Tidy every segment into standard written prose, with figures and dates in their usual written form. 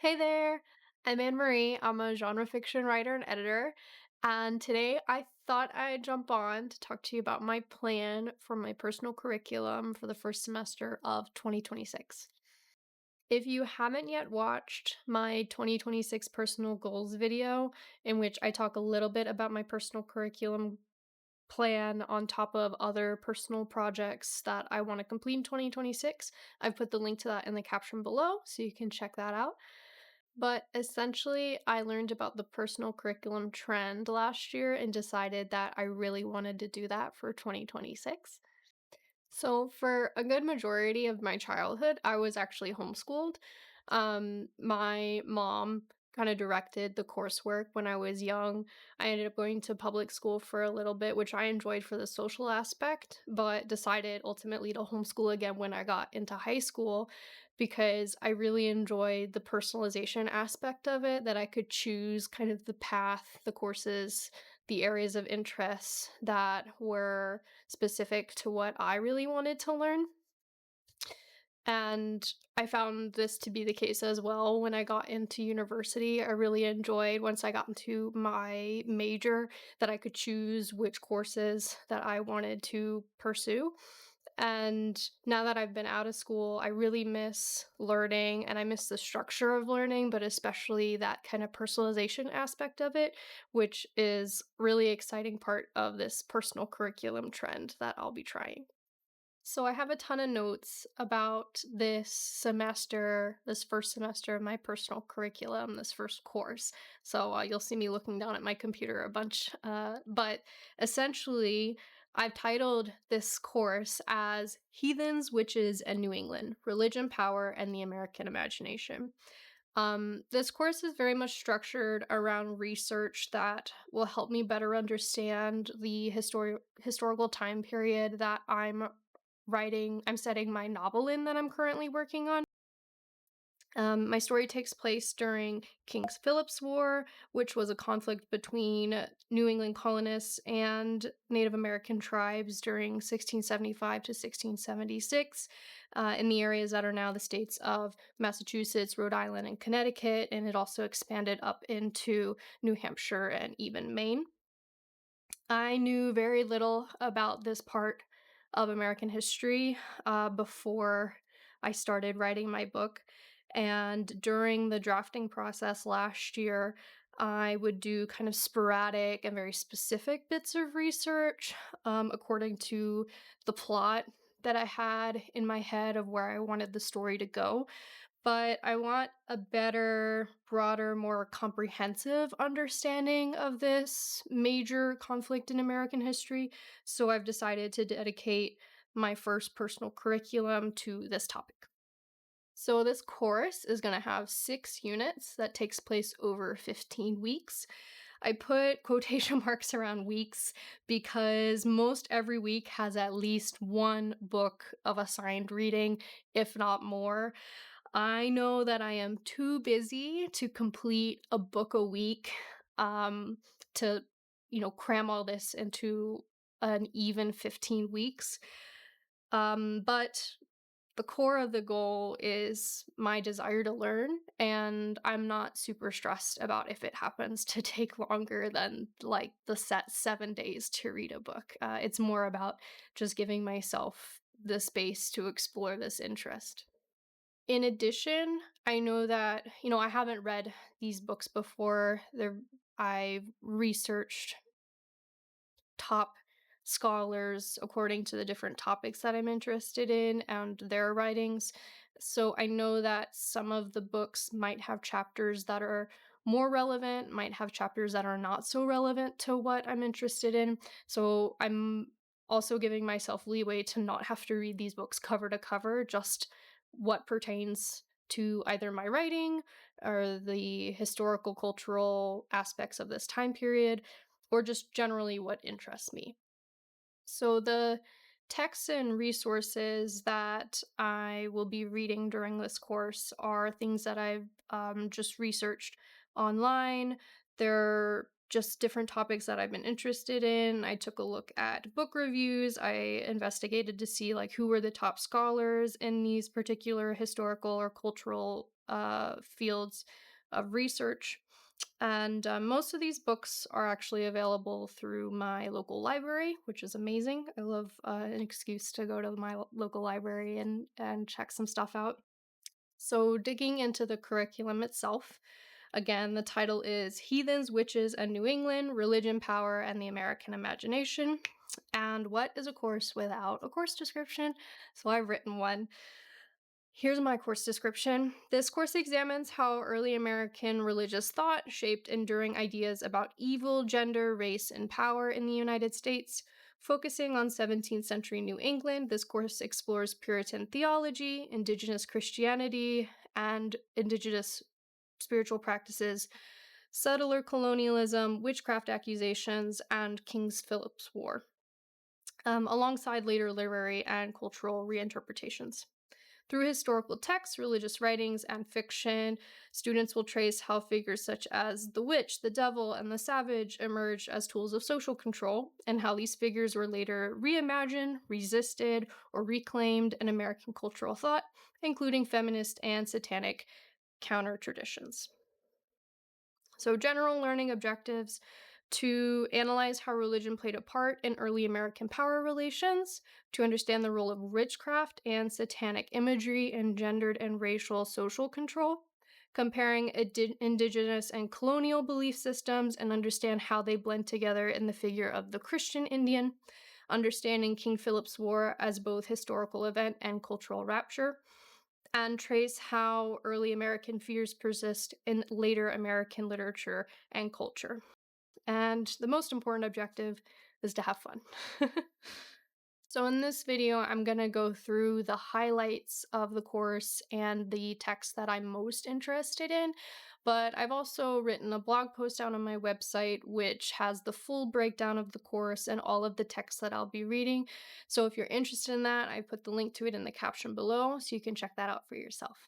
Hey there, I'm Annemarie. I'm a genre fiction writer and editor, and today I thought I'd jump on to talk to you about my plan for my personal curriculum for the first semester of 2026. If you haven't yet watched my 2026 personal goals video, in which I talk a little bit about my personal curriculum plan on top of other personal projects that I want to complete in 2026, I've put the link to that in the caption below so you can check that out. But essentially, I learned about the personal curriculum trend last year and decided that I really wanted to do that for 2026. So, for a good majority of my childhood, I was actually homeschooled. My mom kind of directed the coursework when I was young. I ended up going to public school for a little bit, which I enjoyed for the social aspect, but decided ultimately to homeschool again when I got into high school because I really enjoyed the personalization aspect of it, that I could choose kind of the path, the courses, the areas of interest that were specific to what I really wanted to learn. And I found this to be the case as well when I got into university. I really enjoyed once I got into my major that I could choose which courses that I wanted to pursue. And now that I've been out of school, I really miss learning and I miss the structure of learning, but especially that kind of personalization aspect of it, which is really exciting part of this personal curriculum trend that I'll be trying. So I have a ton of notes about this semester, this first semester of my personal curriculum, this first course. So you'll see me looking down at my computer a bunch. But essentially, I've titled this course as Heathens, Witches, and New England: Religion, Power, and the American Imagination. This course is very much structured around research that will help me better understand the historical time period that I'm setting my novel in that I'm currently working on. My story takes place during King Philip's War, which was a conflict between New England colonists and Native American tribes during 1675 to 1676 in the areas that are now the states of Massachusetts, Rhode Island, and Connecticut, and it also expanded up into New Hampshire and even Maine. I knew very little about this part of American history before I started writing my book. And during the drafting process last year, I would do kind of sporadic and very specific bits of research according to the plot that I had in my head of where I wanted the story to go, but I want a better, broader, more comprehensive understanding of this major conflict in American history. So I've decided to dedicate my first personal curriculum to this topic. So this course is going to have 6 units that takes place over 15 weeks. I put quotation marks around weeks because most every week has at least one book of assigned reading, if not more. I know that I am too busy to complete a book a week, um, to, cram all this into an even 15 weeks. But the core of the goal is my desire to learn, and I'm not super stressed about if it happens to take longer than like the set 7 days to read a book. It's more about just giving myself the space to explore this interest. In addition, I know that, I haven't read these books before. I've researched top scholars according to the different topics that I'm interested in and their writings. So I know that some of the books might have chapters that are more relevant, might have chapters that are not so relevant to what I'm interested in. So I'm also giving myself leeway to not have to read these books cover to cover, just what pertains to either my writing or the historical cultural aspects of this time period, or just generally what interests me. So the texts and resources that I will be reading during this course are things that I've just researched online. They're just different topics that I've been interested in. I took a look at book reviews. I investigated to see like who were the top scholars in these particular historical or cultural fields of research. And most of these books are actually available through my local library, which is amazing. I love an excuse to go to my local library and check some stuff out. So, digging into the curriculum itself, again, the title is Heathens, Witches, and New England Religion, Power, and the American Imagination. And what is a course without a course description? So, I've written one. Here's my course description. This course examines how early American religious thought shaped enduring ideas about evil, gender, race, and power in the United States. Focusing on 17th century New England, this course explores Puritan theology, indigenous Christianity, and indigenous spiritual practices, settler colonialism, witchcraft accusations, and King Philip's War, alongside later literary and cultural reinterpretations. Through historical texts, religious writings, and fiction, students will trace how figures such as the witch, the devil, and the savage emerged as tools of social control, and how these figures were later reimagined, resisted, or reclaimed in American cultural thought, including feminist and satanic counter traditions. So, general learning objectives to analyze how religion played a part in early American power relations, to understand the role of witchcraft and satanic imagery in gendered and racial social control, comparing indigenous and colonial belief systems and understand how they blend together in the figure of the Christian Indian, understanding King Philip's War as both historical event and cultural rapture, and trace how early American fears persist in later American literature and culture. And the most important objective is to have fun. So in this video, I'm going to go through the highlights of the course and the text that I'm most interested in, but I've also written a blog post out on my website which has the full breakdown of the course and all of the texts that I'll be reading. So if you're interested in that, I put the link to it in the caption below so you can check that out for yourself.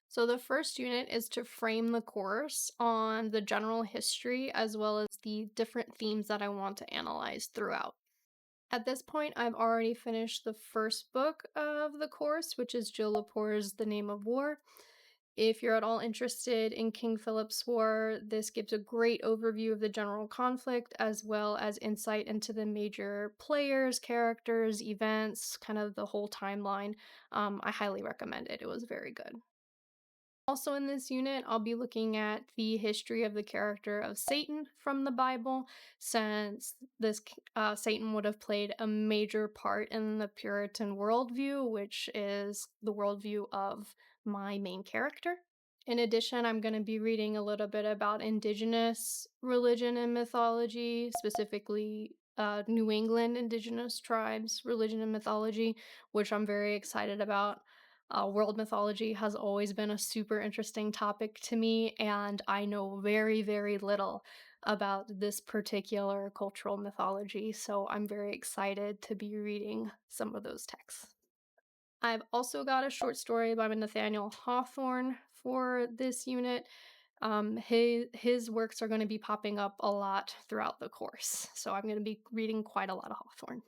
So the first unit is to frame the course on the general history as well as the different themes that I want to analyze throughout. At this point, I've already finished the first book of the course, which is Jill Lepore's The Name of War. If you're at all interested in King Philip's War, this gives a great overview of the general conflict as well as insight into the major players, characters, events, kind of the whole timeline. I highly recommend it. It was very good. Also in this unit, I'll be looking at the history of the character of Satan from the Bible, since this Satan would have played a major part in the Puritan worldview, which is the worldview of my main character. In addition, I'm going to be reading a little bit about indigenous religion and mythology, specifically New England indigenous tribes, religion and mythology, which I'm very excited about. World mythology has always been a super interesting topic to me, and I know very, very little about this particular cultural mythology, so I'm very excited to be reading some of those texts. I've also got a short story by Nathaniel Hawthorne for this unit. His works are going to be popping up a lot throughout the course, so I'm going to be reading quite a lot of Hawthorne.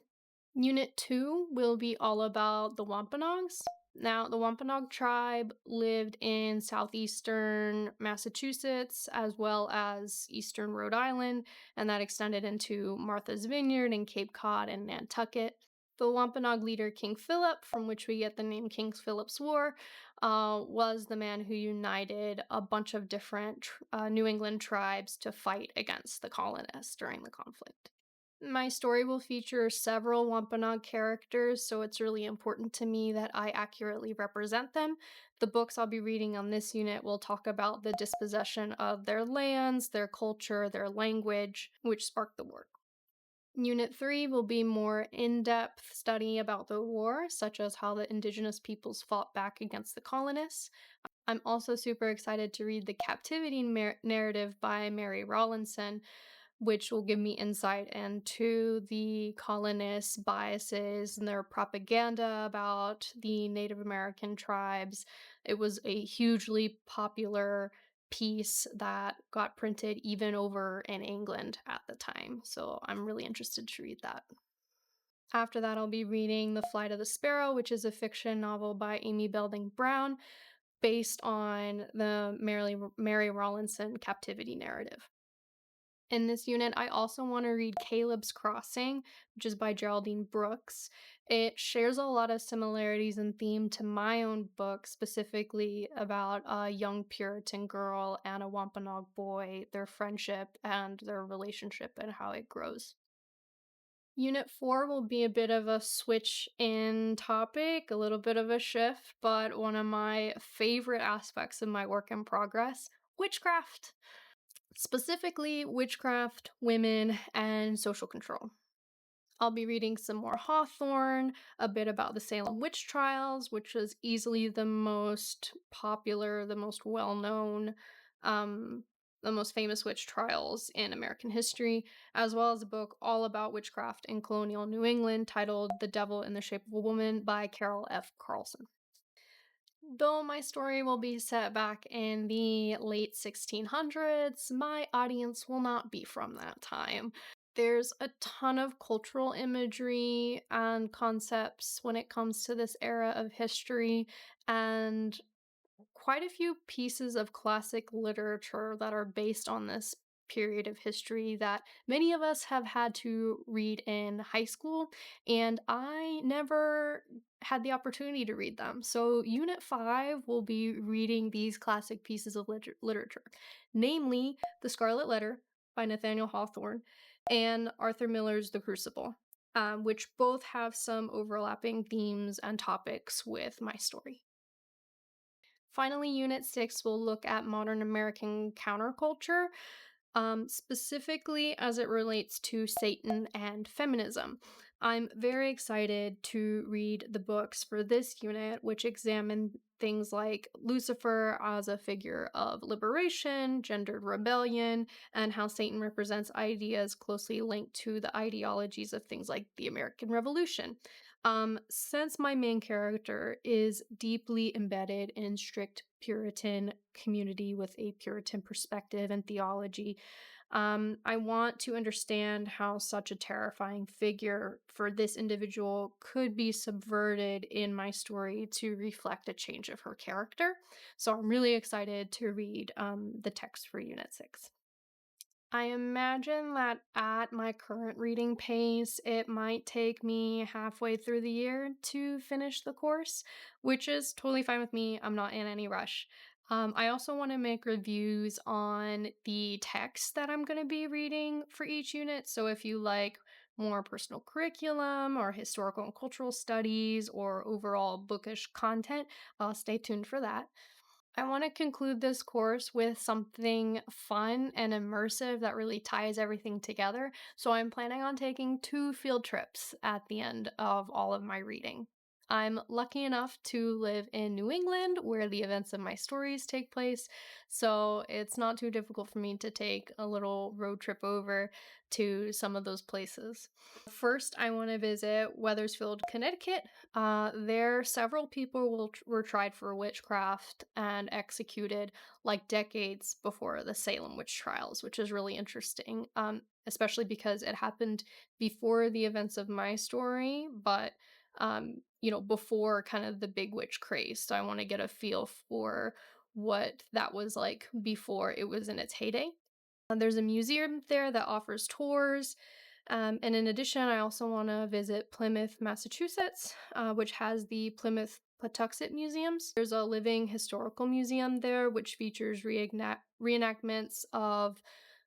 Unit 2 will be all about the Wampanoags. Now, the Wampanoag tribe lived in southeastern Massachusetts as well as eastern Rhode Island, and that extended into Martha's Vineyard and Cape Cod and Nantucket. The Wampanoag leader King Philip, from which we get the name King Philip's War, was the man who united a bunch of different New England tribes to fight against the colonists during the conflict. My story will feature several Wampanoag characters, so it's really important to me that I accurately represent them. The books I'll be reading on this unit will talk about the dispossession of their lands, their culture, their language, which sparked the war. Unit 3 will be more in-depth study about the war, such as how the indigenous peoples fought back against the colonists. I'm also super excited to read the Captivity narrative by Mary Rawlinson, which will give me insight into the colonists' biases and their propaganda about the Native American tribes. It was a hugely popular piece that got printed even over in England at the time, so I'm really interested to read that. After that, I'll be reading The Flight of the Sparrow, which is a fiction novel by Amy Belding Brown. based on the Mary Rawlinson Captivity narrative. In this unit, I also want to read Caleb's Crossing, which is by Geraldine Brooks. It shares a lot of similarities in theme to my own book, specifically about a young Puritan girl and a Wampanoag boy, their friendship and their relationship and how it grows. Unit 4 will be a bit of a switch in topic, a little bit of a shift, but one of my favorite aspects of my work in progress, witchcraft. Specifically, witchcraft, women, and social control. I'll be reading some more Hawthorne, a bit about the Salem witch trials, which was easily the most popular, the most well known, um, the most famous witch trials in American history, as well as a book all about witchcraft in colonial New England titled The Devil in the Shape of a Woman by Carol F. Carlson. Though my story will be set back in the late 1600s, my audience will not be from that time. There's a ton of cultural imagery and concepts when it comes to this era of history, and quite a few pieces of classic literature that are based on this period of history that many of us have had to read in high school, and I never had the opportunity to read them. So, Unit 5 will be reading these classic pieces of literature, namely The Scarlet Letter by Nathaniel Hawthorne and Arthur Miller's The Crucible, which both have some overlapping themes and topics with my story. Finally, Unit 6 will look at modern American counterculture, specifically as it relates to Satan and feminism. I'm very excited to read the books for this unit, which examine things like Lucifer as a figure of liberation, gendered rebellion, and how Satan represents ideas closely linked to the ideologies of things like the American Revolution. Since my main character is deeply embedded in strict Puritan community with a Puritan perspective and theology, I want to understand how such a terrifying figure for this individual could be subverted in my story to reflect a change of her character. So I'm really excited to read the text for Unit 6. I imagine that at my current reading pace, it might take me halfway through the year to finish the course, which is totally fine with me. I'm not in any rush. I also want to make reviews on the text that I'm going to be reading for each unit. So if you like more personal curriculum or historical and cultural studies or overall bookish content, stay tuned for that. I want to conclude this course with something fun and immersive that really ties everything together. So I'm planning on taking 2 field trips at the end of all of my reading. I'm lucky enough to live in New England where the events of my stories take place, so it's not too difficult for me to take a little road trip over to some of those places. First, I want to visit Wethersfield, Connecticut. There, several people were tried for witchcraft and executed like decades before the Salem witch trials, which is really interesting, especially because it happened before the events of my story, but before kind of the big witch craze. So I want to get a feel for what that was like before it was in its heyday. There's a museum there that offers tours. And in addition, I also want to visit Plymouth, Massachusetts, which has the Plymouth Patuxent Museums. There's a living historical museum there, which features reenactments of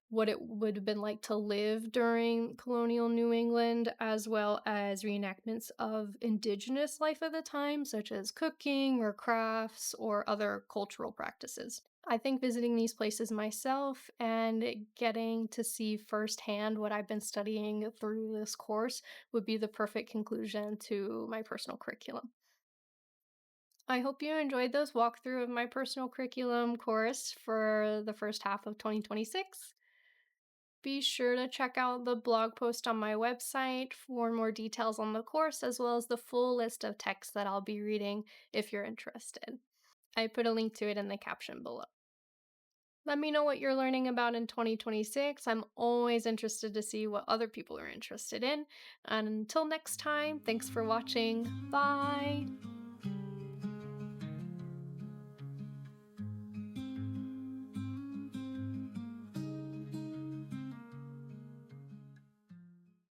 what it would have been like to live during colonial New England, as well as reenactments of indigenous life at the time, such as cooking or crafts or other cultural practices. I think visiting these places myself and getting to see firsthand what I've been studying through this course would be the perfect conclusion to my personal curriculum. I hope you enjoyed this walkthrough of my personal curriculum course for the first half of 2026. Be sure to check out the blog post on my website for more details on the course, as well as the full list of texts that I'll be reading if you're interested. I put a link to it in the caption below. Let me know what you're learning about in 2026. I'm always interested to see what other people are interested in. And until next time, thanks for watching. Bye!